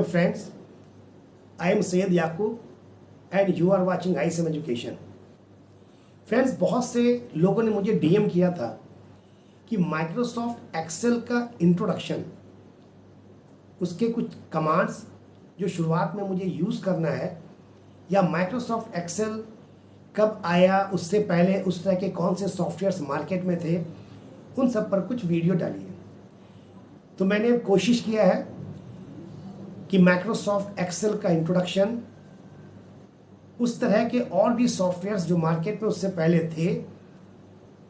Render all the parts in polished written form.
friends, I am Syed Yaqub and you are watching ISM Education. Friends, बहुत से लोगों ने मुझे डीएम किया था कि माइक्रोसॉफ्ट एक्सेल का इंट्रोडक्शन, उसके कुछ कमांड्स जो शुरुआत में मुझे यूज़ करना है, या माइक्रोसॉफ्ट एक्सेल कब आया, उससे पहले उस तरह के कौन से सॉफ्टवेयर्स मार्केट में थे, उन सब पर कुछ वीडियो डाली है। तो मैंने कोशिश किया है कि माइक्रोसॉफ्ट एक्सेल का इंट्रोडक्शन उस तरह के और भी सॉफ्टवेयर्स जो मार्केट में उससे पहले थे,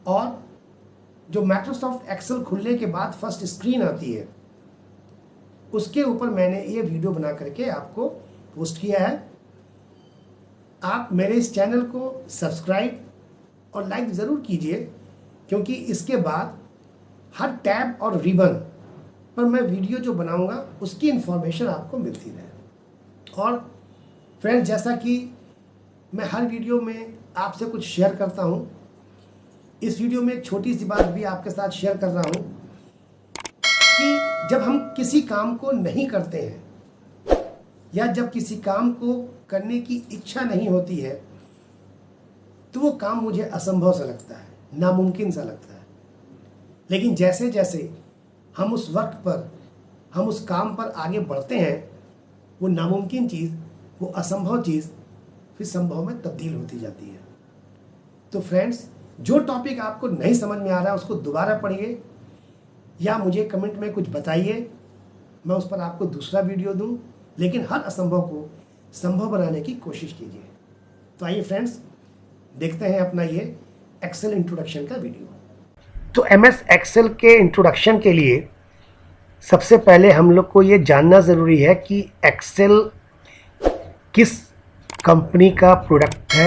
और जो माइक्रोसॉफ्ट एक्सेल खुलने के बाद फर्स्ट स्क्रीन आती है, उसके ऊपर मैंने ये वीडियो बना करके आपको पोस्ट किया है। आप मेरे इस चैनल को सब्सक्राइब और लाइक ज़रूर कीजिए, क्योंकि इसके बाद हर टैब और रिबन पर मैं वीडियो जो बनाऊंगा उसकी इन्फॉर्मेशन आपको मिलती रहे। और फ्रेंड्स, जैसा कि मैं हर वीडियो में आपसे कुछ शेयर करता हूं, इस वीडियो में एक छोटी सी बात भी आपके साथ शेयर कर रहा हूं कि जब हम किसी काम को नहीं करते हैं या जब किसी काम को करने की इच्छा नहीं होती है, तो वो काम मुझे असंभव सा लगता है, नामुमकिन सा लगता है। लेकिन जैसे जैसे हम उस वक्त पर, हम उस काम पर आगे बढ़ते हैं, वो नामुमकिन चीज़, वो असंभव चीज़ फिर संभव में तब्दील होती जाती है। तो फ्रेंड्स, जो टॉपिक आपको नहीं समझ में आ रहा है उसको दोबारा पढ़िए या मुझे कमेंट में कुछ बताइए, मैं उस पर आपको दूसरा वीडियो दूं, लेकिन हर असंभव को संभव बनाने की कोशिश कीजिए। तो आइए फ्रेंड्स, देखते हैं अपना ये एक्सेल इंट्रोडक्शन का वीडियो। तो MS एक्सेल के इंट्रोडक्शन के लिए सबसे पहले हम लोग को ये जानना ज़रूरी है कि एक्सेल किस कंपनी का प्रोडक्ट है,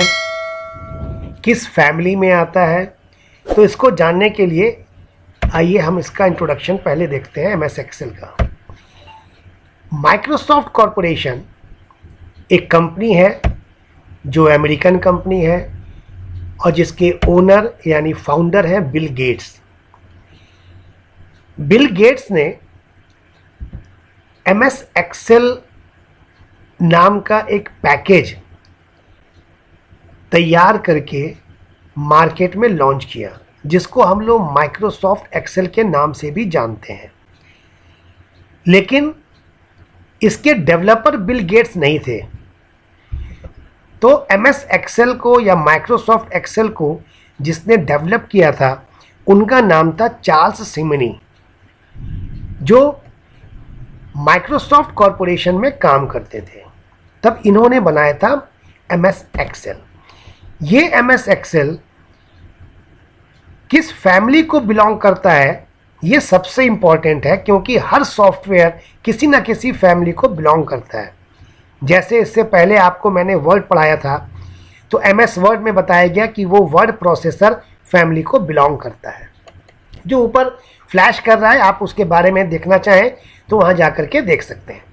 किस फैमिली में आता है। तो इसको जानने के लिए आइए हम इसका इंट्रोडक्शन पहले देखते हैं MS एक्सेल का। माइक्रोसॉफ्ट कॉरपोरेशन एक कंपनी है जो अमेरिकन कंपनी है और जिसके ओनर यानी फाउंडर हैं बिल गेट्स। बिल गेट्स ने MS एक्सेल नाम का एक पैकेज तैयार करके मार्केट में लॉन्च किया, जिसको हम लोग माइक्रोसॉफ्ट एक्सेल के नाम से भी जानते हैं। लेकिन इसके डेवलपर बिल गेट्स नहीं थे। तो MS एक्सेल को या माइक्रोसॉफ्ट एक्सेल को जिसने डेवलप किया था, उनका नाम था चार्ल्स सिमनी, जो माइक्रोसॉफ्ट कॉरपोरेशन में काम करते थे। तब इन्होंने बनाया था MS एक्सेल। ये MS एक्सेल किस फैमिली को बिलोंग करता है, ये सबसे इंपॉर्टेंट है, क्योंकि हर सॉफ्टवेयर किसी ना किसी फैमिली को बिलोंग करता है। जैसे इससे पहले आपको मैंने वर्ड पढ़ाया था, तो MS वर्ड में बताया गया कि वो वर्ड प्रोसेसर फैमिली को बिलोंग करता है। जो ऊपर फ्लैश कर रहा है, आप उसके बारे में देखना चाहें तो वहाँ जा कर के देख सकते हैं।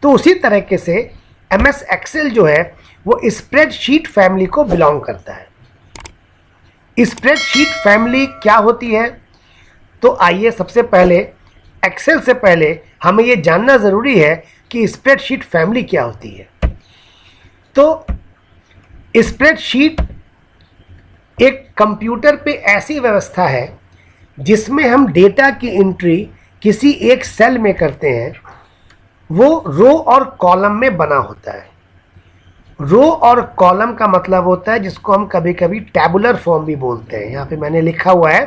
तो उसी तरीके से MS एक्सेल जो है वो स्प्रेडशीट फैमिली को बिलोंग करता है। स्प्रेडशीट फैमिली क्या होती है? तो आइए सबसे पहले एक्सेल से पहले हमें ये जानना ज़रूरी है कि स्प्रेडशीट फैमिली क्या होती है। तो स्प्रेडशीट एक कंप्यूटर पे ऐसी व्यवस्था है जिसमें हम डेटा की एंट्री किसी एक सेल में करते हैं। वो रो और कॉलम में बना होता है। रो और कॉलम का मतलब होता है जिसको हम कभी कभी टैबुलर फॉर्म भी बोलते हैं। यहाँ पे मैंने लिखा हुआ है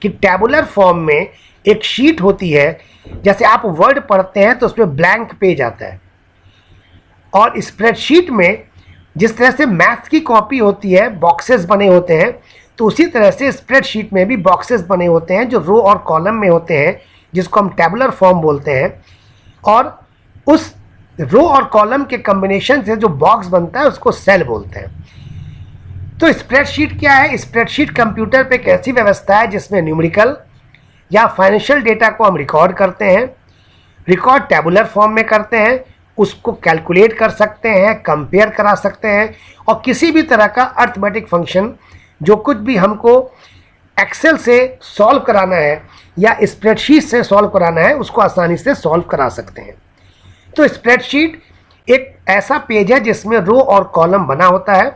कि टैबुलर फॉर्म में एक शीट होती है, जैसे आप वर्ड पढ़ते हैं तो उसमें ब्लैंक पेज आता है, और स्प्रेडशीट में जिस तरह से मैथ्स की कॉपी होती है, बॉक्सेस बने होते हैं, तो उसी तरह से स्प्रेडशीट में भी बॉक्सेस बने होते हैं जो रो और कॉलम में होते हैं, जिसको हम टैबुलर फॉर्म बोलते हैं। और उस रो और कॉलम के कॉम्बिनेशन से जो बॉक्स बनता है उसको सेल बोलते हैं। तो स्प्रेडशीट क्या है? स्प्रेडशीट कंप्यूटर पे एक ऐसी व्यवस्था है जिसमें न्यूमेरिकल या फाइनेंशियल डेटा को हम रिकॉर्ड करते हैं। रिकॉर्ड टैबुलर फॉर्म में करते हैं, उसको कैलकुलेट कर सकते हैं, कंपेयर करा सकते हैं, और किसी भी तरह का अर्थमेटिक फंक्शन जो कुछ भी हमको एक्सेल से सॉल्व कराना है या स्प्रेडशीट से सॉल्व कराना है, उसको आसानी से सॉल्व करा सकते हैं। तो स्प्रेडशीट एक ऐसा पेज है जिसमें रो और कॉलम बना होता है,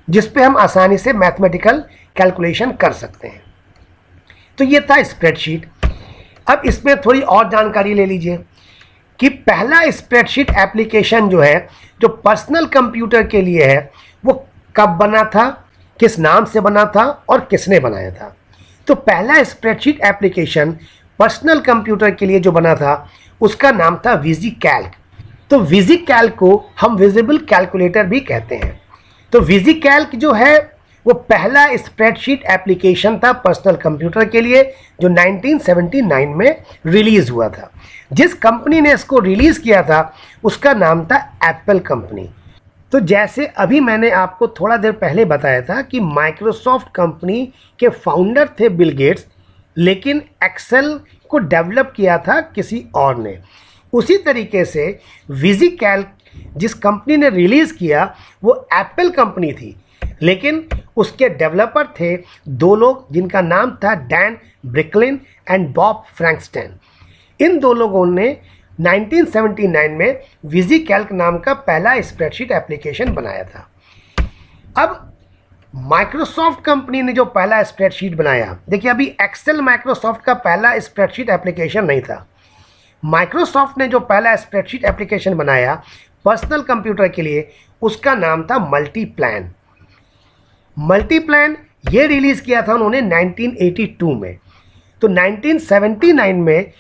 जिस पे हम आसानी से मैथमेटिकल कैलकुलेशन कर सकते हैं। तो ये था स्प्रेडशीट। अब इसमें थोड़ी और जानकारी ले लीजिए कि पहला स्प्रेडशीट एप्लीकेशन जो है, जो पर्सनल कंप्यूटर के लिए है, वो कब बना था, किस नाम से बना था और किसने बनाया था। तो पहला स्प्रेडशीट एप्लीकेशन पर्सनल कंप्यूटर के लिए जो बना था उसका नाम था विजिकैल्क। तो विजिकैल्क को हम विजिबल कैलकुलेटर भी कहते हैं। तो विजिकैल्क जो है वो पहला स्प्रेडशीट एप्लीकेशन था पर्सनल कंप्यूटर के लिए, जो 1979 में रिलीज हुआ था। जिस कंपनी ने इसको रिलीज किया था उसका नाम था एप्पल कंपनी। तो जैसे अभी मैंने आपको थोड़ा देर पहले बताया था कि माइक्रोसॉफ्ट कंपनी के फाउंडर थे बिल गेट्स, लेकिन एक्सेल को डेवलप किया था किसी और ने। उसी तरीके से विजिकैल्क जिस कंपनी ने रिलीज़ किया वो एप्पल कंपनी थी, लेकिन उसके डेवलपर थे दो लोग जिनका नाम था डैन ब्रिकलिन एंड बॉब फ्रैंकस्टन। इन दो लोगों ने 1979 में विजिकैल्क नाम का पहला स्प्रेडशीट एप्लीकेशन बनाया था। अब माइक्रोसॉफ्ट कंपनी ने जो पहला स्प्रेडशीट बनाया, देखिए अभी एक्सेल माइक्रोसॉफ्ट का पहला स्प्रेडशीट एप्लीकेशन नहीं था। माइक्रोसॉफ्ट ने जो पहला स्प्रेडशीट एप्लीकेशन बनाया पर्सनल कंप्यूटर के लिए, उसका नाम था मल्टीप्लान। मल्टीप्लान ये रिलीज़ किया था उन्होंने 1982 में। तो 1979 में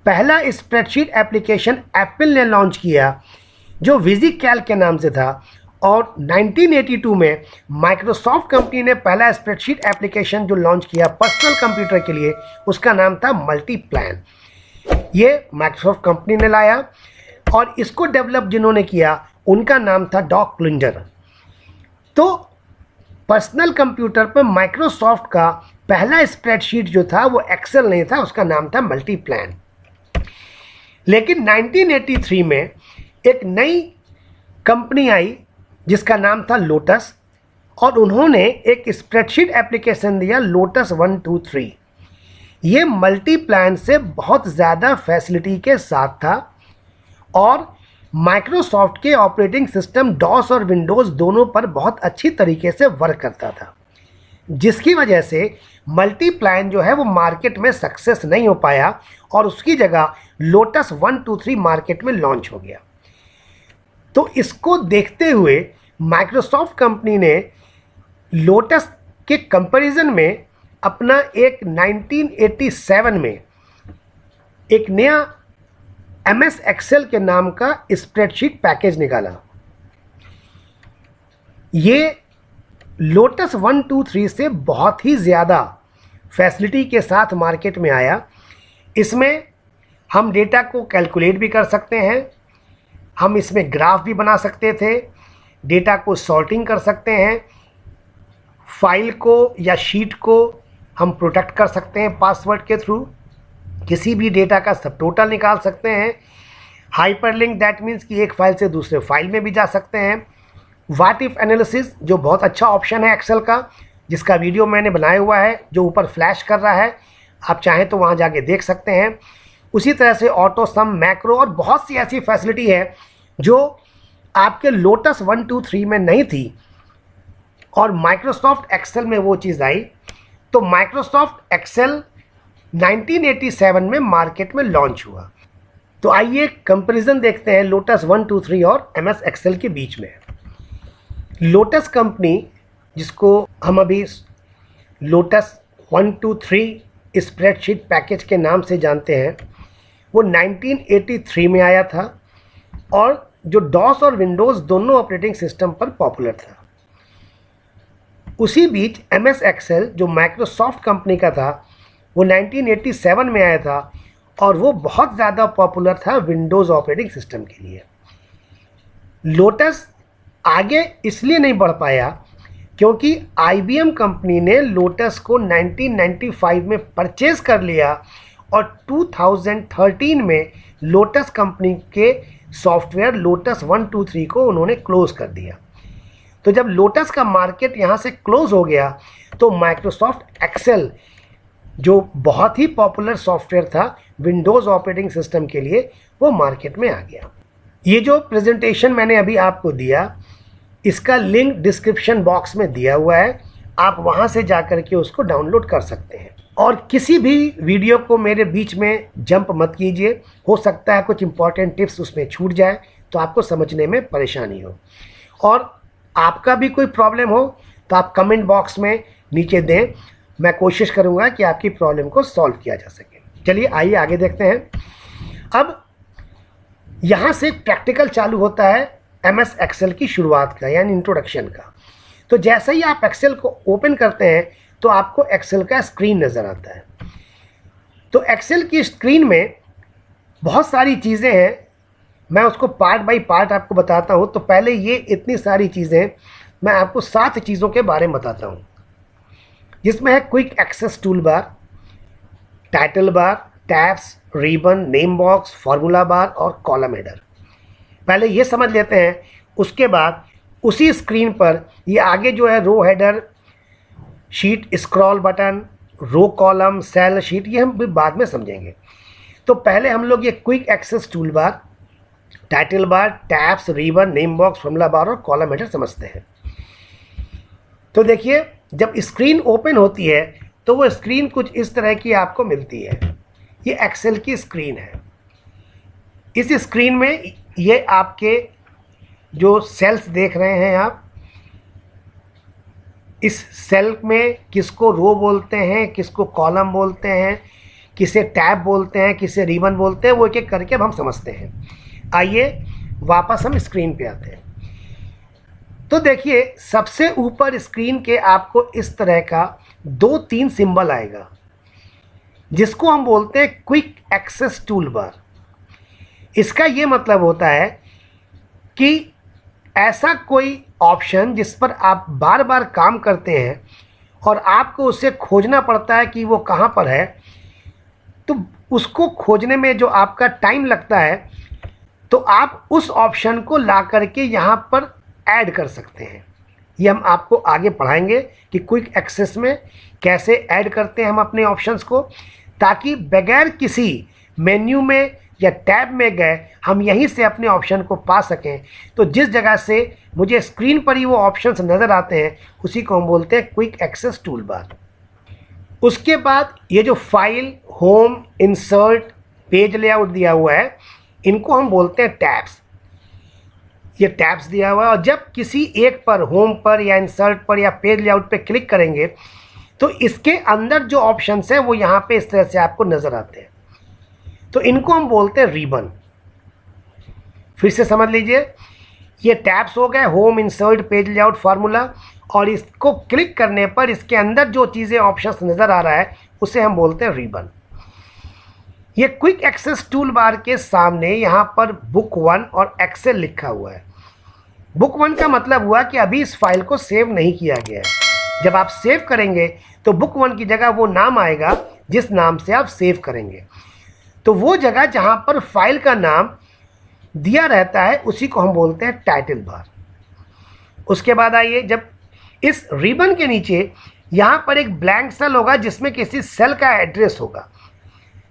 पहला स्प्रेडशीट एप्लीकेशन एप्पल ने लॉन्च किया जो विजिकैल्क के नाम से था, और 1982 में माइक्रोसॉफ्ट कंपनी ने पहला स्प्रेडशीट एप्लीकेशन जो लॉन्च किया पर्सनल कंप्यूटर के लिए, उसका नाम था मल्टीप्लान। ये माइक्रोसॉफ्ट कंपनी ने लाया और इसको डेवलप जिन्होंने किया उनका नाम था डॉग क्लुंजर। तो पर्सनल कंप्यूटर पर माइक्रोसॉफ्ट का पहला स्प्रेडशीट जो था वो एक्सेल नहीं था, उसका नाम था मल्टीप्लान। लेकिन 1983 में एक नई कंपनी आई जिसका नाम था लोटस, और उन्होंने एक स्प्रेडशीट एप्लीकेशन दिया लोटस 123। ये मल्टीप्लान से बहुत ज़्यादा फैसिलिटी के साथ था और माइक्रोसॉफ्ट के ऑपरेटिंग सिस्टम डॉस और विंडोज़ दोनों पर बहुत अच्छी तरीके से वर्क करता था, जिसकी वजह से मल्टीप्लान जो है वो मार्केट में सक्सेस नहीं हो पाया और उसकी जगह लोटस 123 मार्केट में लॉन्च हो गया। तो इसको देखते हुए माइक्रोसॉफ्ट कंपनी ने लोटस के कंपैरिजन में अपना एक 1987 में एक नया MS एक्सेल के नाम का स्प्रेडशीट पैकेज निकाला। ये लोटस 123 से बहुत ही ज़्यादा फैसिलिटी के साथ मार्केट में आया। इसमें हम डेटा को कैलकुलेट भी कर सकते हैं, हम इसमें ग्राफ भी बना सकते थे, डेटा को सॉर्टिंग कर सकते हैं, फाइल को या शीट को हम प्रोटेक्ट कर सकते हैं पासवर्ड के थ्रू, किसी भी डेटा का सब टोटल निकाल सकते हैं, हाइपरलिंक दैट मीन्स कि एक फाइल से दूसरे फाइल में भी जा सकते हैं, व्हाट इफ एनालिसिस जो बहुत अच्छा ऑप्शन है एक्सेल का, जिसका वीडियो मैंने बनाया हुआ है जो ऊपर फ्लैश कर रहा है, आप चाहें तो वहाँ जाके देख सकते हैं। उसी तरह से ऑटो सम, मैक्रो और बहुत सी ऐसी फैसिलिटी है जो आपके लोटस 123 में नहीं थी और माइक्रोसॉफ्ट एक्सेल में वो चीज़ आई। तो माइक्रोसॉफ्ट एक्सेल 1987 में मार्केट में लॉन्च हुआ। तो आइए कंपैरिजन देखते हैं लोटस 123 और MS एक्सेल के बीच में। लोटस कंपनी, जिसको हम अभी लोटस 123 स्प्रेडशीट पैकेज के नाम से जानते हैं, वो 1983 में आया था और जो डॉस और विंडोज़ दोनों ऑपरेटिंग सिस्टम पर पॉपुलर था। उसी बीच MS एक्सेल जो माइक्रोसॉफ्ट कंपनी का था वो 1987 में आया था और वो बहुत ज़्यादा पॉपुलर था विंडोज़ ऑपरेटिंग सिस्टम के लिए। लोटस आगे इसलिए नहीं बढ़ पाया क्योंकि IBM कंपनी ने लोटस को 1995 में परचेज कर लिया और 2013 में लोटस कंपनी के सॉफ्टवेयर लोटस 123 को उन्होंने क्लोज कर दिया। तो जब लोटस का मार्केट यहाँ से क्लोज हो गया तो माइक्रोसॉफ्ट एक्सेल जो बहुत ही पॉपुलर सॉफ्टवेयर था विंडोज़ ऑपरेटिंग सिस्टम के लिए, वो मार्केट में आ गया। ये जो प्रेजेंटेशन मैंने अभी आपको दिया, इसका लिंक डिस्क्रिप्शन बॉक्स में दिया हुआ है, आप वहाँ से जा कर के उसको डाउनलोड कर सकते हैं। और किसी भी वीडियो को मेरे बीच में जंप मत कीजिए, हो सकता है कुछ इंपॉर्टेंट टिप्स उसमें छूट जाए तो आपको समझने में परेशानी हो। और आपका भी कोई प्रॉब्लम हो तो आप कमेंट बॉक्स में नीचे दें, मैं कोशिश करूँगा कि आपकी प्रॉब्लम को सॉल्व किया जा सके। चलिए आइए आगे देखते हैं। अब यहाँ से प्रैक्टिकल चालू होता है MS एक्सेल की शुरुआत का, यानी इंट्रोडक्शन का। तो जैसे ही आप एक्सेल को ओपन करते हैं तो आपको एक्सेल का स्क्रीन नज़र आता है। तो एक्सेल की स्क्रीन में बहुत सारी चीज़ें हैं, मैं उसको पार्ट बाय पार्ट आपको बताता हूँ। तो पहले ये इतनी सारी चीज़ें, मैं आपको 7 चीज़ों के बारे में बताता हूँ, जिसमें है quick access tool bar, title bar, tabs, ribbon, name box, formula bar और कॉलम हेडर। पहले ये समझ लेते हैं, उसके बाद उसी स्क्रीन पर ये आगे जो है row header, sheet, scroll button, row column, cell, sheet, ये हम भी बाद में समझेंगे। तो पहले हम लोग ये quick access tool bar, title bar, tabs, ribbon, name box, formula bar और कॉलम हेडर समझते हैं। तो देखिए, जब स्क्रीन ओपन होती है तो वो स्क्रीन कुछ इस तरह की आपको मिलती है। ये एक्सेल की स्क्रीन है। इस स्क्रीन में ये आपके जो सेल्स देख रहे हैं आप, इस सेल में किसको रो बोलते हैं, किसको कॉलम बोलते हैं, किसे टैब बोलते हैं, किसे रिबन बोलते हैं, वो एक एक करके अब हम समझते हैं। आइए वापस हम स्क्रीन पे आते हैं। तो देखिए, सबसे ऊपर स्क्रीन के आपको इस तरह का 2-3 सिंबल आएगा, जिसको हम बोलते हैं क्विक एक्सेस टूल बार। इसका ये मतलब होता है कि ऐसा कोई ऑप्शन जिस पर आप बार बार काम करते हैं और आपको उसे खोजना पड़ता है कि वो कहाँ पर है, तो उसको खोजने में जो आपका टाइम लगता है, तो आप उस ऑप्शन को ला करके यहाँ पर ऐड कर सकते हैं। ये हम आपको आगे पढ़ाएंगे कि क्विक एक्सेस में कैसे ऐड करते हैं हम अपने ऑप्शंस को, ताकि बगैर किसी मेन्यू में या टैब में गए हम यहीं से अपने ऑप्शन को पा सकें। तो जिस जगह से मुझे स्क्रीन पर ही वो ऑप्शंस नज़र आते हैं, उसी को हम बोलते हैं क्विक एक्सेस टूल बार। उसके बाद ये जो file, home, insert, page layout दिया हुआ है, इनको हम बोलते हैं टैब्स। ये टैब्स दिया हुआ है, और जब किसी एक पर, होम पर या इंसर्ट पर या पेज लेआउट पे क्लिक करेंगे तो इसके अंदर जो ऑप्शंस हैं वो यहाँ पे इस तरह से आपको नज़र आते हैं। तो इनको हम बोलते हैं रिबन। फिर से समझ लीजिए, ये टैब्स हो गए, home, insert, page layout, formula, और इसको क्लिक करने पर इसके अंदर जो चीज़ें ऑप्शंस नज़र आ रहा है उसे हम बोलते हैं रिबन। ये क्विक एक्सेस टूल बार के सामने यहाँ पर बुक 1 और एक्सेल लिखा हुआ है। बुक 1 का मतलब हुआ कि अभी इस फाइल को सेव नहीं किया गया है। जब आप सेव करेंगे तो बुक 1 की जगह वो नाम आएगा जिस नाम से आप सेव करेंगे। तो वो जगह जहाँ पर फाइल का नाम दिया रहता है उसी को हम बोलते हैं टाइटल बार। उसके बाद आइए, जब इस रिबन के नीचे यहाँ पर एक ब्लैंक सेल होगा जिसमें किसी सेल का एड्रेस होगा।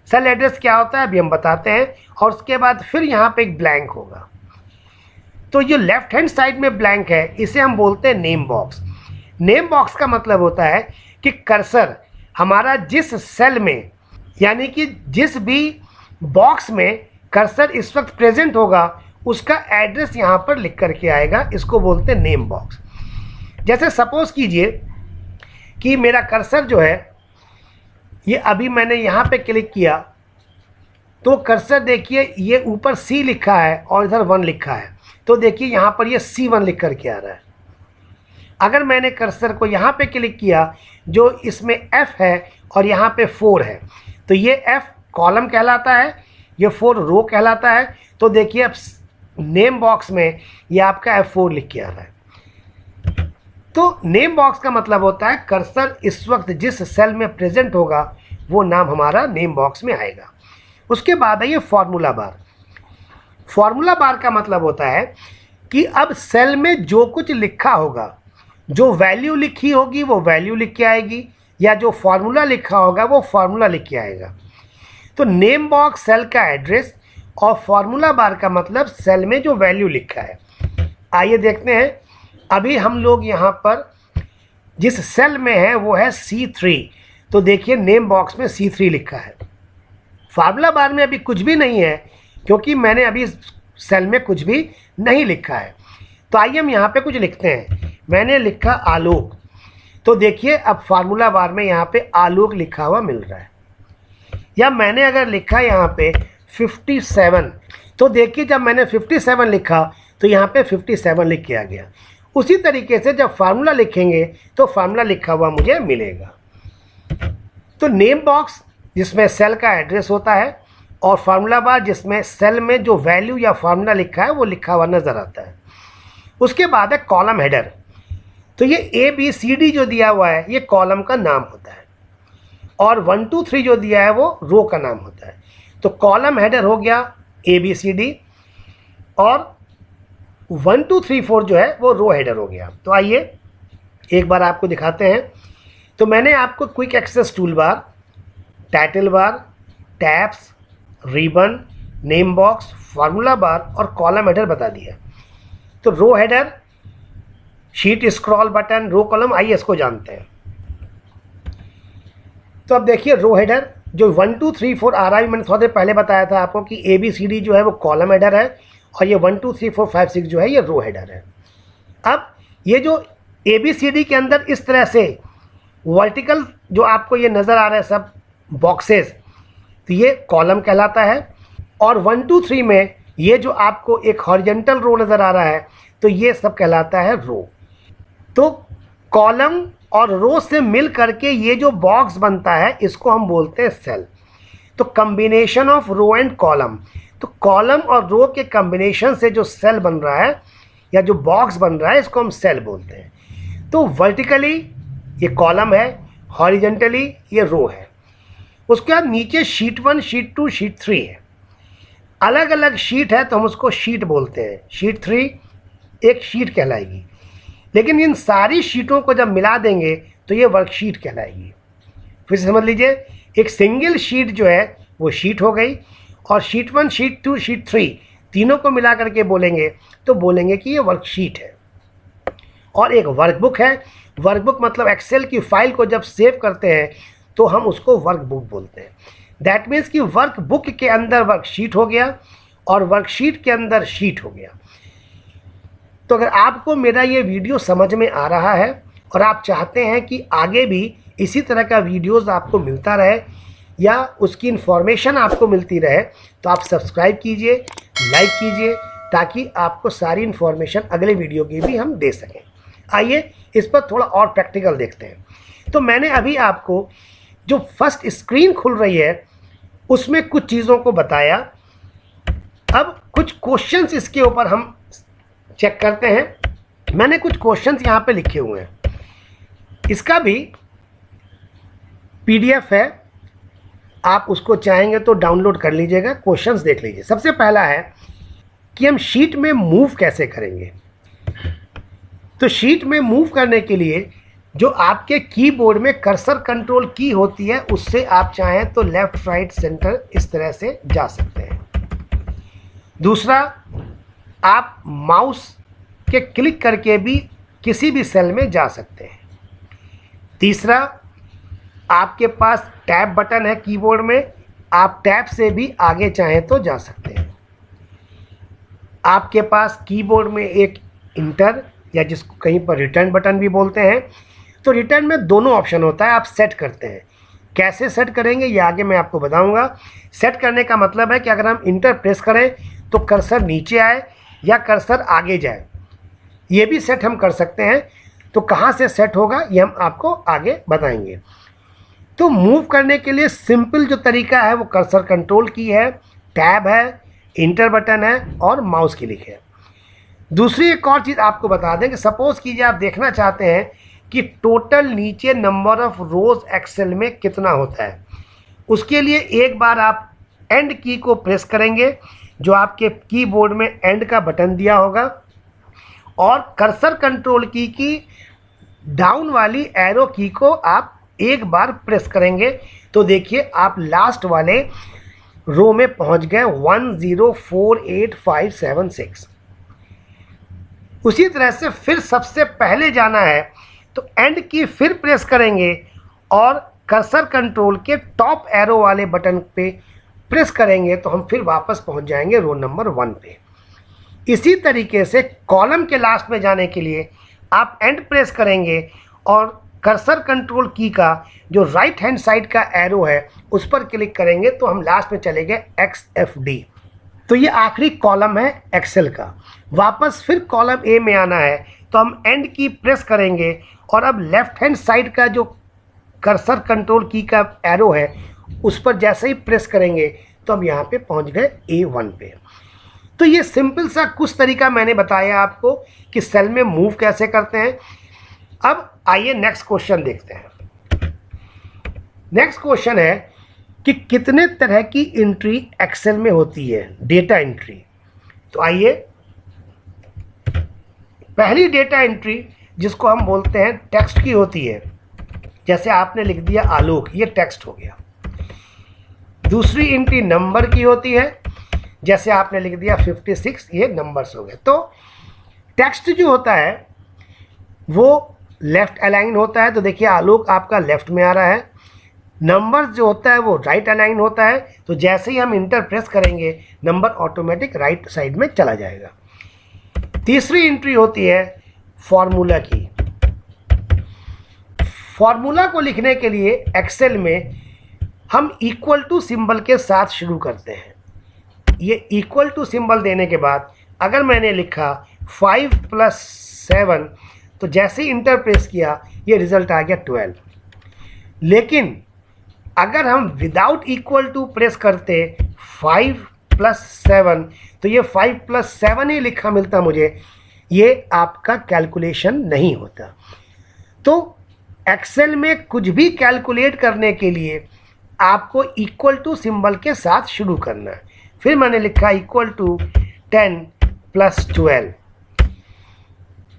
सेल एड्रेस क्या होता है अभी हम बताते हैं। और उसके बाद फिर यहाँ पे एक ब्लैंक होगा। तो ये लेफ्ट हैंड साइड में ब्लैंक है, इसे हम बोलते हैं नेम बॉक्स। नेम बॉक्स का मतलब होता है कि कर्सर हमारा जिस सेल में, यानी कि जिस भी बॉक्स में कर्सर इस वक्त प्रेजेंट होगा उसका एड्रेस यहाँ पर लिख करके आएगा। इसको बोलते हैं नेम बॉक्स। जैसे सपोज कीजिए कि मेरा कर्सर जो है, ये अभी मैंने यहाँ पे क्लिक किया तो कर्सर देखिए ये ऊपर C लिखा है और इधर 1 लिखा है। तो देखिए यहाँ पर ये C1 लिख करके आ रहा है। अगर मैंने कर्सर को यहाँ पे क्लिक किया जो इसमें F है और यहाँ पे 4 है, तो ये F कॉलम कहलाता है, ये 4 रो कहलाता है। तो देखिए अब नेम बॉक्स में ये आपका F4 लिख के आ रहा है। तो नेम बॉक्स का मतलब होता है कर्सर इस वक्त जिस सेल में प्रेजेंट होगा वो नाम हमारा नेम बॉक्स में आएगा। उसके बाद है ये फार्मूला बार। फार्मूला बार का मतलब होता है कि अब सेल में जो कुछ लिखा होगा, जो वैल्यू लिखी होगी वो वैल्यू लिख के आएगी, या जो फार्मूला लिखा होगा वो फार्मूला लिख के आएगा। तो नेम बॉक्स सेल का एड्रेस, और फार्मूला बार का मतलब सेल में जो वैल्यू लिखा है। आइए देखते हैं। अभी हम लोग यहाँ पर जिस सेल में है वो है C3, तो देखिए नेम बॉक्स में C3 लिखा है। फार्मूला बार में अभी कुछ भी नहीं है क्योंकि मैंने अभी सेल में कुछ भी नहीं लिखा है। तो आइए हम यहाँ पे कुछ लिखते हैं। मैंने लिखा आलोक, तो देखिए अब फार्मूला बार में यहाँ पे आलोक लिखा हुआ मिल रहा है। या मैंने अगर लिखा यहाँ पे 57, तो देखिए जब मैंने 57 लिखा तो यहाँ पे 57 लिख के आ गया। उसी तरीके से जब फार्मूला लिखेंगे तो फार्मूला लिखा हुआ मुझे मिलेगा। तो नेम बॉक्स जिसमें सेल का एड्रेस होता है और फार्मूला बार जिसमें सेल में जो वैल्यू या फार्मूला लिखा है वो लिखा हुआ नज़र आता है। उसके बाद है कॉलम हेडर। तो ये ABCD जो दिया हुआ है ये कॉलम का नाम होता है और 1 2 3 जो दिया है वो रो का नाम होता है। तो कॉलम हेडर हो गया ABCD और 1 2 3 4 जो है वो रो हेडर हो गया। तो आइए एक बार आपको दिखाते हैं। तो मैंने आपको quick access tool bar, title bar, tabs, ribbon, name box, formula bar और कॉलम हेडर बता दिया। तो row header, sheet scroll button, row column, आइए इसको जानते हैं। तो अब देखिए रो हेडर जो 1 2 3 4 आ रहा है, मैंने थोड़ा देर पहले बताया था आपको कि ABCD जो है वो कॉलम हेडर है और ये 1 2 3 4 5 6 जो है ये रो हेडर है। अब ये जो ABCD के अंदर इस तरह से वर्टिकल जो आपको ये नज़र आ रहा है सब बॉक्सेस, तो ये कॉलम कहलाता है। और 1 2 3 में ये जो आपको एक हॉरिजॉन्टल रो नज़र आ रहा है तो ये सब कहलाता है रो। तो कॉलम और रो से मिल करके ये जो बॉक्स बनता है इसको हम बोलते हैं सेल। तो combination of row and column, तो कॉलम और रो के कम्बिनेशन से जो सेल बन रहा है या जो बॉक्स बन रहा है इसको हम सेल बोलते हैं। तो वर्टिकली ये कॉलम है, हॉरिजॉन्टली ये रो है। उसके बाद नीचे शीट 1, शीट 2, शीट 3 है। अलग अलग शीट है तो हम उसको शीट बोलते हैं। शीट 3 एक शीट कहलाएगी, लेकिन इन सारी शीटों को जब मिला देंगे तो ये वर्कशीट कहलाएगी। फिर से समझ लीजिए, एक सिंगल शीट जो है वो शीट हो गई और शीट 1, शीट 2, शीट 3 तीनों को मिला करके बोलेंगे तो बोलेंगे कि ये वर्कशीट है। और एक वर्कबुक है। वर्कबुक मतलब एक्सेल की फाइल को जब सेव करते हैं तो हम उसको वर्कबुक बोलते हैं। दैट मीन्स कि वर्कबुक के अंदर वर्कशीट हो गया और वर्कशीट के अंदर शीट हो गया। तो अगर आपको मेरा ये वीडियो समझ में आ रहा है और आप चाहते हैं कि आगे भी इसी तरह का वीडियोस आपको मिलता रहे या उसकी इन्फॉर्मेशन आपको मिलती रहे तो आप सब्सक्राइब कीजिए, लाइक कीजिए, ताकि आपको सारी इन्फॉर्मेशन अगले वीडियो की भी हम दे सकें। आइए इस पर थोड़ा और प्रैक्टिकल देखते हैं। तो मैंने अभी आपको जो फर्स्ट स्क्रीन खुल रही है उसमें कुछ चीज़ों को बताया। अब कुछ क्वेश्चंस इसके ऊपर हम चेक करते हैं। मैंने कुछ क्वेश्चंस यहाँ पे लिखे हुए हैं, इसका भी PDF है, आप उसको चाहेंगे तो डाउनलोड कर लीजिएगा, क्वेश्चंस देख लीजिए। सबसे पहला है कि हम शीट में मूव कैसे करेंगे। तो शीट में मूव करने के लिए जो आपके कीबोर्ड में कर्सर कंट्रोल की होती है उससे आप चाहें तो लेफ्ट राइट सेंटर इस तरह से जा सकते हैं। दूसरा, आप माउस के क्लिक करके भी किसी भी सेल में जा सकते हैं। तीसरा, आपके पास टैब बटन है कीबोर्ड में, आप टैब से भी आगे चाहें तो जा सकते हैं। आपके पास कीबोर्ड में एक इंटर या जिसको कहीं पर रिटर्न बटन भी बोलते हैं। तो रिटर्न में दोनों ऑप्शन होता है, आप सेट करते हैं। कैसे सेट करेंगे ये आगे मैं आपको बताऊंगा। सेट करने का मतलब है कि अगर हम इंटर प्रेस करें तो कर्सर नीचे आए या कर्सर आगे जाए, ये भी सेट हम कर सकते हैं। तो कहाँ से सेट होगा ये हम आपको आगे बताएंगे। तो मूव करने के लिए सिंपल जो तरीका है वो कर्सर कंट्रोल की है, टैब है, इंटर बटन है और माउस क्लिक है। दूसरी एक और चीज़ आपको बता दें कि सपोज कीजिए आप देखना चाहते हैं कि टोटल नीचे नंबर ऑफ रोज एक्सेल में कितना होता है। उसके लिए एक बार आप एंड की को प्रेस करेंगे, जो आपके कीबोर्ड में एंड का बटन दिया होगा, और कर्सर कंट्रोल की डाउन वाली एरो की को आप एक बार प्रेस करेंगे तो देखिए आप लास्ट वाले रो में पहुंच गए 104856। उसी तरह से फिर सबसे पहले जाना है तो एंड की फिर प्रेस करेंगे और कर्सर कंट्रोल के टॉप एरो वाले बटन पे प्रेस करेंगे तो हम फिर वापस पहुंच जाएंगे रो नंबर 1 पे। इसी तरीके से कॉलम के लास्ट में जाने के लिए आप एंड प्रेस करेंगे और कर्सर कंट्रोल की का जो राइट हैंड साइड का एरो है उस पर क्लिक करेंगे तो हम लास्ट में चले गए XFD। तो ये आखिरी कॉलम है एक्सेल का। वापस फिर कॉलम ए में आना है तो हम एंड की प्रेस करेंगे और अब लेफ्ट हैंड साइड का जो कर्सर कंट्रोल की का एरो है उस पर जैसे ही प्रेस करेंगे तो हम यहाँ पे पहुँच गए A1 पे। तो ये सिंपल सा कुछ तरीका मैंने बताया आपको कि सेल में मूव कैसे करते हैं। अब आइए नेक्स्ट क्वेश्चन देखते हैं। नेक्स्ट क्वेश्चन है कि कितने तरह की एंट्री एक्सेल में होती है, डेटा एंट्री। तो आइए, पहली डेटा एंट्री जिसको हम बोलते हैं टेक्स्ट की होती है, जैसे आपने लिख दिया आलोक, ये टेक्स्ट हो गया। दूसरी एंट्री नंबर की होती है, जैसे आपने लिख दिया 56, ये नंबर्स हो गए। तो टेक्स्ट जो होता है वो लेफ्ट अलाइन होता है, तो देखिए आलोक आपका लेफ्ट में आ रहा है। नंबर्स जो होता है वो राइट अलाइन होता है, तो जैसे ही हम इंटर प्रेस करेंगे नंबर ऑटोमेटिक राइट साइड में चला जाएगा। तीसरी एंट्री होती है फॉर्मूला की। फॉर्मूला को लिखने के लिए एक्सेल में हम इक्वल टू सिंबल के साथ शुरू करते हैं। ये इक्वल टू सिंबल देने के बाद अगर मैंने लिखा 5 + 7 तो जैसे ही इंटर प्रेस किया ये रिजल्ट आ गया 12। लेकिन अगर हम विदाउट इक्वल टू प्रेस करते 5 + 7 तो ये 5 + 7 ही लिखा मिलता मुझे, ये आपका कैलकुलेशन नहीं होता। तो एक्सेल में कुछ भी कैलकुलेट करने के लिए आपको इक्वल टू सिंबल के साथ शुरू करना है। फिर मैंने लिखा =10 + 12।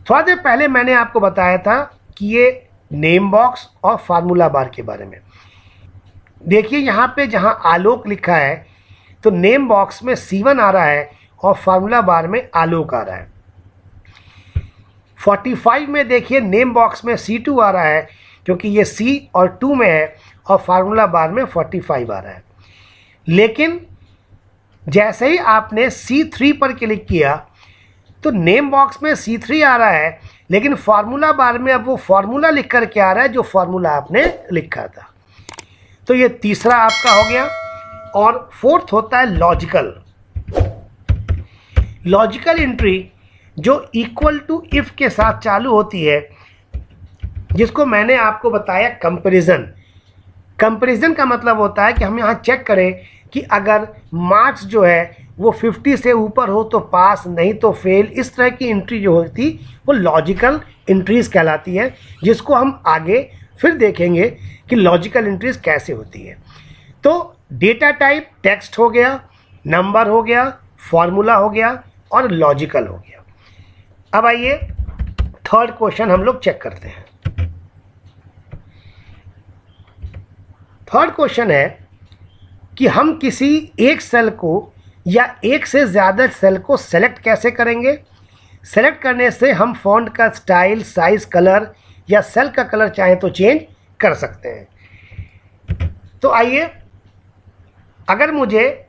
थोड़ा देर पहले मैंने आपको बताया था कि ये नेम बॉक्स और फार्मूला बार के बारे में। देखिए यहाँ पे जहाँ आलोक लिखा है तो नेम बॉक्स में C1 आ रहा है और फार्मूला बार में आलोक आ रहा है। 45 में देखिए नेम बॉक्स में C2 आ रहा है क्योंकि ये C और 2 में है और फार्मूला बार में 45 आ रहा है। लेकिन जैसे ही आपने C3 पर क्लिक किया तो नेम बॉक्स में C3 आ रहा है, लेकिन फार्मूला बार में अब वो फार्मूला लिख कर के आ रहा है जो फार्मूला आपने लिखा था। तो ये तीसरा आपका हो गया। और फोर्थ होता है लॉजिकल। लॉजिकल एंट्री जो इक्वल टू इफ के साथ चालू होती है, जिसको मैंने आपको बताया कंपैरिजन। कंपैरिजन का मतलब होता है कि हम यहाँ चेक करें कि अगर मार्क्स जो है वो 50 से ऊपर हो तो पास, नहीं तो फेल। इस तरह की एंट्री जो होती वो लॉजिकल एंट्रीज कहलाती है, जिसको हम आगे फिर देखेंगे कि लॉजिकल एंट्रीज कैसे होती है। तो डेटा टाइप टेक्स्ट हो गया, नंबर हो गया, फॉर्मूला हो गया और लॉजिकल हो गया। अब आइए थर्ड क्वेश्चन हम लोग चेक करते हैं। थर्ड क्वेश्चन है कि हम किसी एक सेल को या एक से ज़्यादा सेल को सेलेक्ट कैसे करेंगे। सेलेक्ट करने से हम फॉन्ट का स्टाइल, साइज, कलर या सेल का कलर चाहें तो चेंज कर सकते हैं। तो आइए, अगर मुझे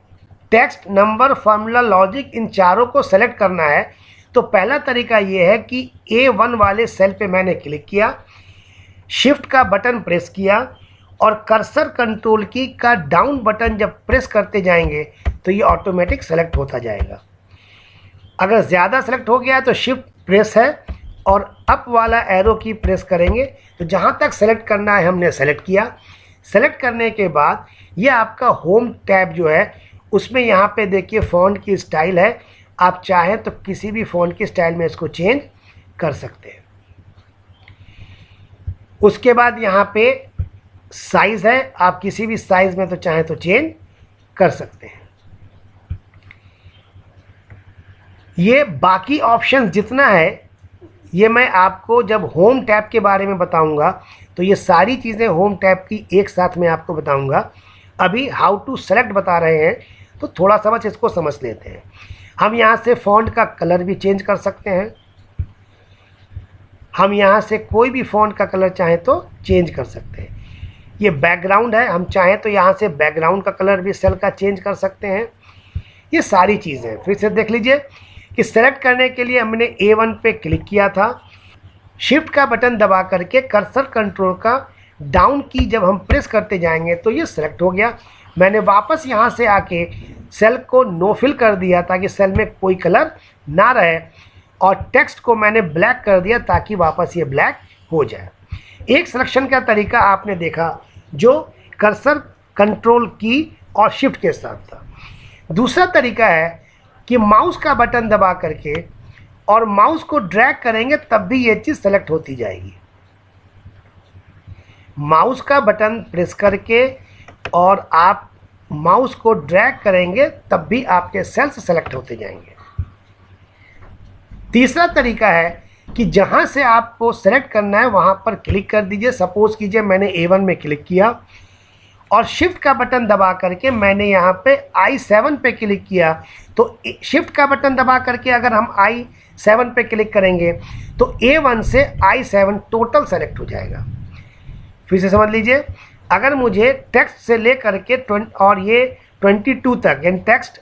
text, number, formula, logic in चारों को सेलेक्ट करना है तो पहला तरीका ये है कि A1 वाले सेल पे मैंने क्लिक किया, शिफ्ट का बटन प्रेस किया और कर्सर कंट्रोल की का डाउन बटन जब प्रेस करते जाएंगे तो ये ऑटोमेटिक सेलेक्ट होता जाएगा। अगर ज़्यादा सेलेक्ट हो गया तो शिफ्ट प्रेस है और अप वाला एरो की प्रेस करेंगे तो जहाँ तक सेलेक्ट करना है हमने सेलेक्ट किया। सेलेक्ट करने के बाद ये आपका होम टैब जो है उसमें यहाँ पे देखिए फ़ॉन्ट की स्टाइल है, आप चाहें तो किसी भी फ़ॉन्ट की स्टाइल में इसको चेंज कर सकते हैं। उसके बाद यहाँ पे साइज़ है, आप किसी भी साइज़ में तो चाहें तो चेंज कर सकते हैं। ये बाकी ऑप्शन जितना है ये मैं आपको जब होम टैब के बारे में बताऊंगा तो ये सारी चीज़ें होम टैब की एक साथ मैं आपको बताऊंगा। अभी हाउ टू सेलेक्ट बता रहे हैं, तो थोड़ा सा बस इसको समझ लेते हैं। हम यहाँ से फ़ॉन्ट का कलर भी चेंज कर सकते हैं। हम यहाँ से कोई भी फ़ॉन्ट का कलर चाहें तो चेंज कर सकते हैं। ये बैकग्राउंड है, हम चाहें तो यहाँ से बैकग्राउंड का कलर भी सेल का चेंज कर सकते हैं। ये सारी चीज़ें फिर से देख लीजिए कि सेलेक्ट करने के लिए हमने A1 पे क्लिक किया था। शिफ्ट का बटन दबा करके कर्सर कंट्रोल का डाउन की जब हम प्रेस करते जाएंगे तो ये सेलेक्ट हो गया। मैंने वापस यहाँ से आके सेल को नो फिल कर दिया ताकि सेल में कोई कलर ना रहे, और टेक्स्ट को मैंने ब्लैक कर दिया ताकि वापस ये ब्लैक हो जाए। एक सिलेक्शन का तरीका आपने देखा जो कर्सर कंट्रोल की और शिफ्ट के साथ था। दूसरा तरीका है कि माउस का बटन दबा करके और माउस को ड्रैग करेंगे तब भी ये चीज़ सेलेक्ट होती जाएगी। माउस का बटन प्रेस करके और आप माउस को ड्रैग करेंगे तब भी आपके सेल्स सेलेक्ट होते जाएंगे। तीसरा तरीका है कि जहां से आपको सेलेक्ट करना है वहां पर क्लिक कर दीजिए। सपोज कीजिए मैंने A1 में क्लिक किया और शिफ्ट का बटन दबा करके मैंने यहाँ पे I7 पे क्लिक किया, तो शिफ्ट का बटन दबा करके अगर हम I7 पे क्लिक करेंगे तो A1 से I7 टोटल सेलेक्ट हो जाएगा। फिर से समझ लीजिए, अगर मुझे टेक्स्ट से ले करके और ये 22 तक, यानी टेक्स्ट,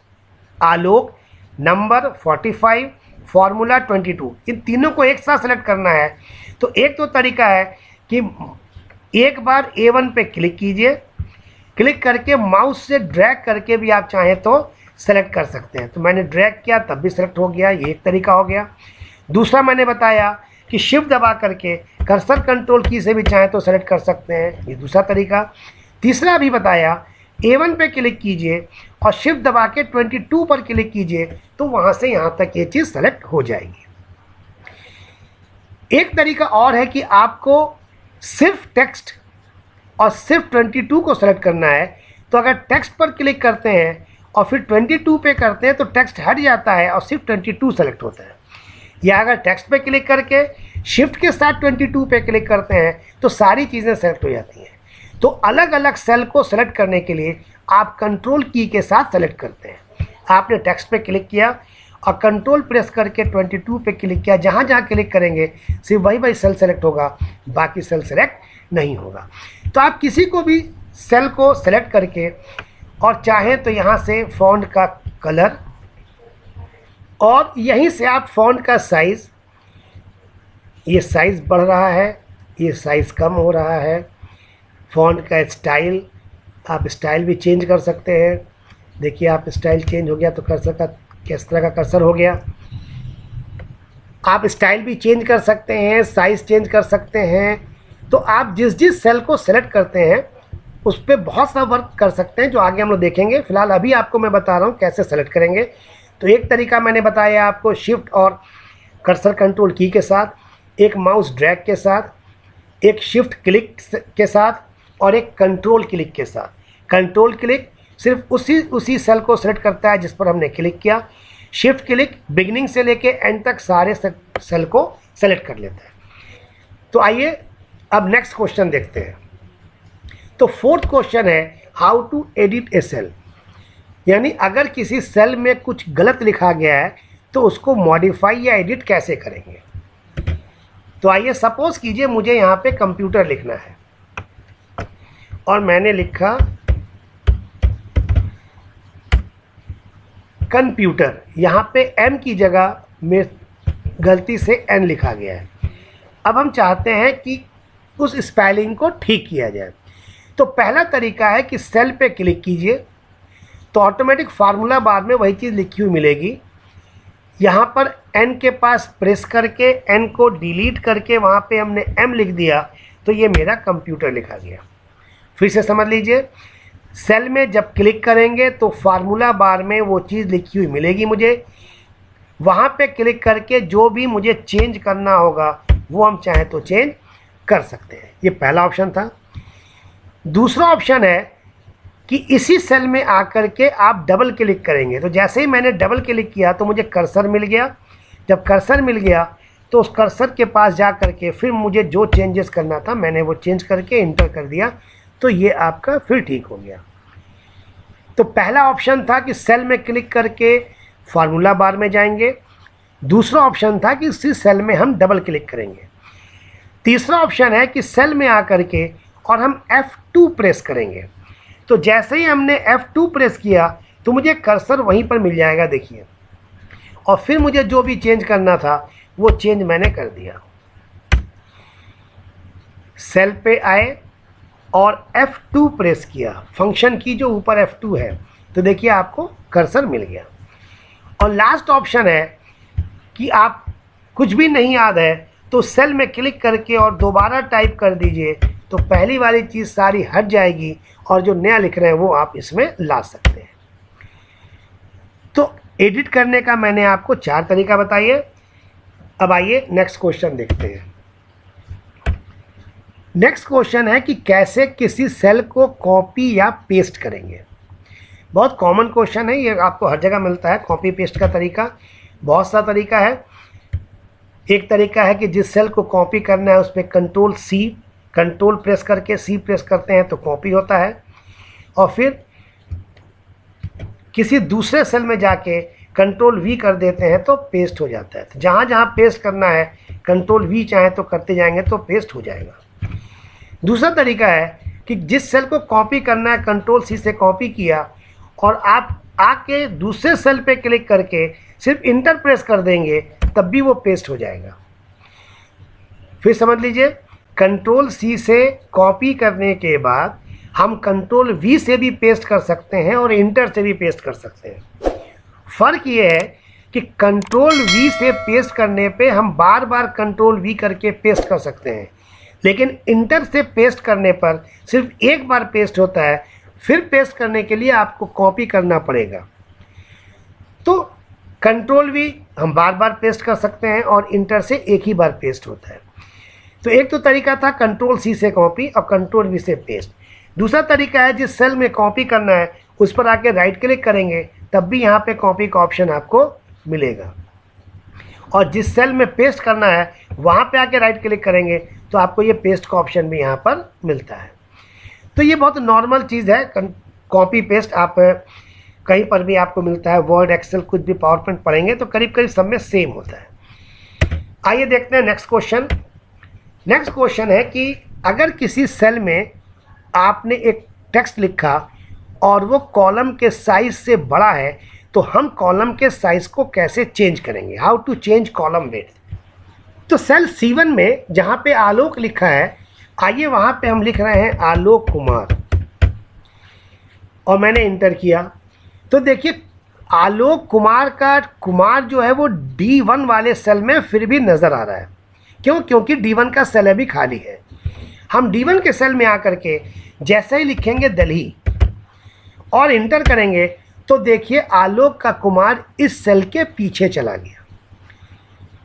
आलोक, नंबर 45, फार्मूला 22, इन तीनों को एक साथ सेलेक्ट करना है, तो एक तो तरीका है कि एक बार A1 पे क्लिक कीजिए, क्लिक करके माउस से ड्रैग करके भी आप चाहें तो सेलेक्ट कर सकते हैं। तो मैंने ड्रैग किया तब भी सेलेक्ट हो गया, ये एक तरीका हो गया। दूसरा मैंने बताया कि शिफ्ट दबा करके कर्सर कंट्रोल की से भी चाहें तो सेलेक्ट कर सकते हैं, ये दूसरा तरीका। तीसरा भी बताया, A1 पे क्लिक कीजिए और शिफ्ट दबा के 22 पर क्लिक कीजिए तो वहाँ से यहाँ तक ये चीज़ सेलेक्ट हो जाएगी। एक तरीका और है कि आपको सिर्फ टेक्स्ट और सिर्फ 22 को सेलेक्ट करना है, तो अगर टेक्स्ट पर क्लिक करते हैं और फिर 22 पे करते हैं तो टेक्स्ट हट जाता है और सिर्फ 22 सेलेक्ट होता है। या अगर टेक्स्ट पे क्लिक करके शिफ्ट के साथ 22 पे क्लिक करते हैं तो सारी चीज़ें सेलेक्ट हो जाती हैं। तो अलग अलग सेल को सेलेक्ट करने के लिए आप कंट्रोल की के साथ सेलेक्ट करते हैं। आपने टेक्स्ट पे क्लिक किया और कंट्रोल प्रेस करके 22 पे क्लिक किया, जहाँ जहाँ क्लिक करेंगे सिर्फ वही सेल सेलेक्ट होगा, बाकी सेल सेलेक्ट नहीं होगा। तो आप किसी को भी सेल को सेलेक्ट करके और चाहें तो यहाँ से फ़ॉन्ट का कलर और यहीं से आप फ़ॉन्ट का साइज़, ये साइज़ बढ़ रहा है, ये साइज़ कम हो रहा है, फ़ॉन्ट का स्टाइल, आप स्टाइल भी चेंज कर सकते हैं। देखिए आप स्टाइल चेंज हो गया तो कर्सर का किस तरह का कर्सर हो गया। आप स्टाइल भी चेंज कर सकते हैं, साइज़ चेंज कर सकते हैं। तो आप जिस जिस सेल को सेलेक्ट करते हैं उस पर बहुत सा वर्क कर सकते हैं, जो आगे हम लोग देखेंगे। फिलहाल अभी आपको मैं बता रहा हूँ कैसे सेलेक्ट करेंगे। तो एक तरीका मैंने बताया आपको, शिफ्ट और कर्सर कंट्रोल की के साथ, एक माउस ड्रैग के साथ, एक शिफ्ट क्लिक के साथ और एक कंट्रोल क्लिक के साथ। कंट्रोल क्लिक सिर्फ उसी सेल को सेलेक्ट करता है जिस पर हमने क्लिक किया। शिफ्ट क्लिक बिगिनिंग से लेके एंड तक सारे सेल को सेलेक्ट कर लेता है। तो आइए अब नेक्स्ट क्वेश्चन देखते हैं। तो फोर्थ क्वेश्चन है how to edit a cell, यानी अगर किसी सेल में कुछ गलत लिखा गया है तो उसको मॉडिफाई या एडिट कैसे करेंगे। तो आइए सपोज कीजिए मुझे यहाँ पे कंप्यूटर लिखना है और मैंने लिखा कंप्यूटर, यहाँ पे एम की जगह में गलती से एन लिखा गया है। अब हम चाहते हैं कि उस स्पेलिंग को ठीक किया जाए। तो पहला तरीका है कि सेल पे क्लिक कीजिए तो ऑटोमेटिक फार्मूला बार में वही चीज़ लिखी हुई मिलेगी। यहाँ पर एन के पास प्रेस करके एन को डिलीट करके वहाँ पे हमने एम लिख दिया तो ये मेरा कंप्यूटर लिखा गया। फिर से समझ लीजिए, सेल में जब क्लिक करेंगे तो फार्मूला बार में वो चीज़ लिखी हुई मिलेगी मुझे। वहाँ पे क्लिक करके जो भी मुझे चेंज करना होगा वो हम चाहें तो चेंज कर सकते हैं। ये पहला ऑप्शन था। दूसरा ऑप्शन है कि इसी सेल में आकर के आप डबल क्लिक करेंगे। तो जैसे ही मैंने डबल क्लिक किया तो मुझे कर्सर मिल गया। जब कर्सर मिल गया तो उस कर्सर के पास जा करके फिर मुझे जो चेंजेस करना था मैंने वो चेंज करके इंटर कर दिया, तो ये आपका फिर ठीक हो गया। तो पहला ऑप्शन था कि सेल में क्लिक करके फार्मूला बार में जाएंगे, दूसरा ऑप्शन था कि इसी सेल में हम डबल क्लिक करेंगे, तीसरा ऑप्शन है कि सेल में आकर के और हम F2 प्रेस करेंगे। तो जैसे ही हमने F2 प्रेस किया तो मुझे कर्सर वहीं पर मिल जाएगा, देखिए, और फिर मुझे जो भी चेंज करना था वो चेंज मैंने कर दिया। सेल पे आए और F2 प्रेस किया, फंक्शन की जो ऊपर F2 है, तो देखिए आपको कर्सर मिल गया। और लास्ट ऑप्शन है कि आप कुछ भी नहीं याद है तो सेल में क्लिक करके और दोबारा टाइप कर दीजिए, तो पहली वाली चीज़ सारी हट जाएगी और जो नया लिख रहे हैं वो आप इसमें ला सकते हैं। तो एडिट करने का मैंने आपको 4 तरीका बताइए। अब आइए नेक्स्ट क्वेश्चन देखते हैं। नेक्स्ट क्वेश्चन है कि कैसे किसी सेल को कॉपी या पेस्ट करेंगे। बहुत कॉमन क्वेश्चन है ये, आपको हर जगह मिलता है। कॉपी पेस्ट का तरीका बहुत सा तरीका है। एक तरीका है कि जिस सेल को कॉपी करना है उस पर कंट्रोल प्रेस करके सी प्रेस करते हैं तो कॉपी होता है, और फिर किसी दूसरे सेल में जाके कंट्रोल वी कर देते हैं तो पेस्ट हो जाता है। तो जहाँ जहाँ पेस्ट करना है कंट्रोल वी चाहे तो करते जाएंगे तो पेस्ट हो जाएगा। दूसरा तरीका है कि जिस सेल को कॉपी करना है कंट्रोल सी से कॉपी किया और आप आके दूसरे सेल पे क्लिक करके सिर्फ इंटर प्रेस कर देंगे तब भी वो पेस्ट हो जाएगा। फिर समझ लीजिए, कंट्रोल सी से कॉपी करने के बाद हम कंट्रोल वी से भी पेस्ट कर सकते हैं और इंटर से भी पेस्ट कर सकते हैं। फ़र्क ये है कि कंट्रोल वी से पेस्ट करने पे हम बार बार कंट्रोल वी करके पेस्ट कर सकते हैं, लेकिन इंटर से पेस्ट करने पर सिर्फ एक बार पेस्ट होता है, फिर पेस्ट करने के लिए आपको कॉपी करना पड़ेगा। तो कंट्रोल वी हम बार बार पेस्ट कर सकते हैं और इंटर से एक ही बार पेस्ट होता है। तो एक तो तरीका था कंट्रोल सी से कॉपी और कंट्रोल वी से पेस्ट। दूसरा तरीका है जिस सेल में कॉपी करना है उस पर आके राइट क्लिक करेंगे तब भी यहाँ पे कॉपी का ऑप्शन आपको मिलेगा, और जिस सेल में पेस्ट करना है वहाँ पे आके राइट क्लिक करेंगे तो आपको ये पेस्ट का ऑप्शन भी यहाँ पर मिलता है। तो ये बहुत नॉर्मल चीज़ है, कॉपी पेस्ट आप कहीं पर भी आपको मिलता है। वर्ड, एक्सेल, कुछ भी पावर पॉइंट पढ़ेंगे तो करीब करीब सब में सेम होता है। आइए देखते हैं नेक्स्ट क्वेश्चन। नेक्स्ट क्वेश्चन है कि अगर किसी सेल में आपने एक टेक्स्ट लिखा और वो कॉलम के साइज से बड़ा है तो हम कॉलम के साइज को कैसे चेंज करेंगे, how to change column width. तो सेल C1 में जहाँ पे आलोक लिखा है, आइए वहाँ पे हम लिख रहे हैं आलोक कुमार, और मैंने इंटर किया तो देखिए आलोक कुमार का कुमार जो है वो D1 वाले सेल में फिर भी नज़र आ रहा है। क्यों? क्योंकि D1 का सेल अभी खाली है। हम D1 के सेल में आकर के जैसे ही लिखेंगे दिल्ली और इंटर करेंगे तो देखिए आलोक का कुमार इस सेल के पीछे चला गया,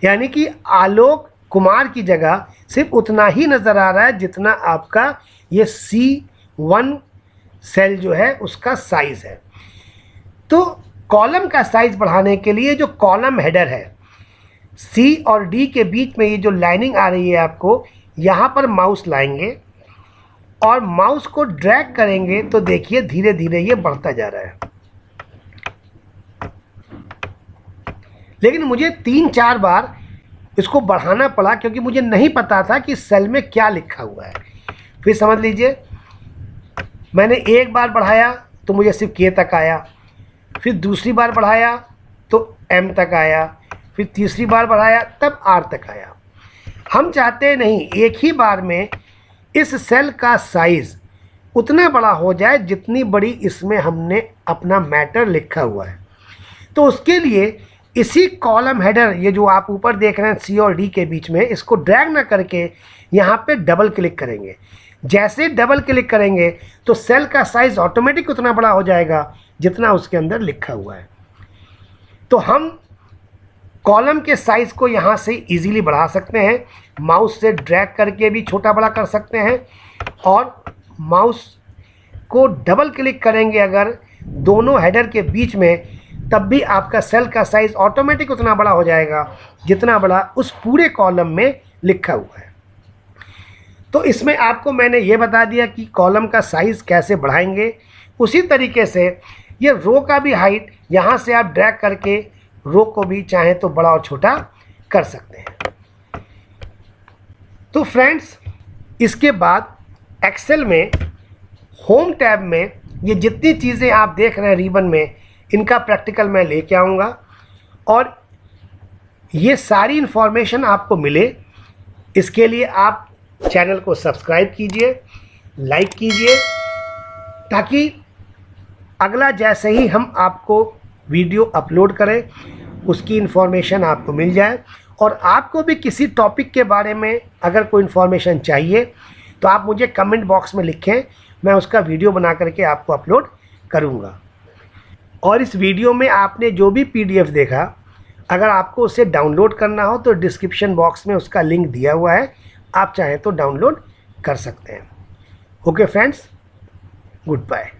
यानी कि आलोक कुमार की जगह सिर्फ उतना ही नज़र आ रहा है जितना आपका ये C1 सेल जो है उसका साइज़ है। तो कॉलम का साइज़ बढ़ाने के लिए जो कॉलम हेडर है C और D के बीच में ये जो लाइनिंग आ रही है, आपको यहाँ पर माउस लाएंगे और माउस को ड्रैग करेंगे तो देखिए धीरे धीरे ये बढ़ता जा रहा है। लेकिन मुझे 3-4 बार इसको बढ़ाना पड़ा क्योंकि मुझे नहीं पता था कि सेल में क्या लिखा हुआ है। फिर समझ लीजिए, मैंने एक बार बढ़ाया तो मुझे सिर्फ K तक आया, फिर दूसरी बार बढ़ाया तो M तक आया, फिर तीसरी बार बढ़ाया तब R तक आया। हम चाहते नहीं एक ही बार में इस सेल का साइज़ उतना बड़ा हो जाए जितनी बड़ी इसमें हमने अपना मैटर लिखा हुआ है। तो उसके लिए इसी कॉलम हेडर, ये जो आप ऊपर देख रहे हैं C और D के बीच में, इसको ड्रैग ना करके यहाँ पे डबल क्लिक करेंगे। जैसे डबल क्लिक करेंगे तो सेल का साइज़ ऑटोमेटिक उतना बड़ा हो जाएगा जितना उसके अंदर लिखा हुआ है। तो हम कॉलम के साइज़ को यहाँ से इजीली बढ़ा सकते हैं, माउस से ड्रैग करके भी छोटा बड़ा कर सकते हैं, और माउस को डबल क्लिक करेंगे अगर दोनों हेडर के बीच में, तब भी आपका सेल का साइज़ ऑटोमेटिक उतना बड़ा हो जाएगा जितना बड़ा उस पूरे कॉलम में लिखा हुआ है। तो इसमें आपको मैंने ये बता दिया कि कॉलम का साइज़ कैसे बढ़ाएंगे, उसी तरीके से ये रो का भी हाइट यहाँ से आप ड्रैग करके रो को भी चाहे तो बड़ा और छोटा कर सकते हैं। तो फ्रेंड्स, इसके बाद एक्सेल में होम टैब में ये जितनी चीज़ें आप देख रहे हैं रिबन में, इनका प्रैक्टिकल मैं लेके आऊँगा और ये सारी इन्फॉर्मेशन आपको मिले, इसके लिए आप चैनल को सब्सक्राइब कीजिए, लाइक कीजिए, ताकि अगला जैसे ही हम आपको वीडियो अपलोड करें उसकी इन्फॉर्मेशन आपको मिल जाए। और आपको भी किसी टॉपिक के बारे में अगर कोई इन्फॉर्मेशन चाहिए तो आप मुझे कमेंट बॉक्स में लिखें, मैं उसका वीडियो बना करके आपको अपलोड करूँगा। और इस वीडियो में आपने जो भी PDF देखा, अगर आपको उसे डाउनलोड करना हो तो डिस्क्रिप्शन बॉक्स में उसका लिंक दिया हुआ है, आप चाहें तो डाउनलोड कर सकते हैं। Okay friends, good bye.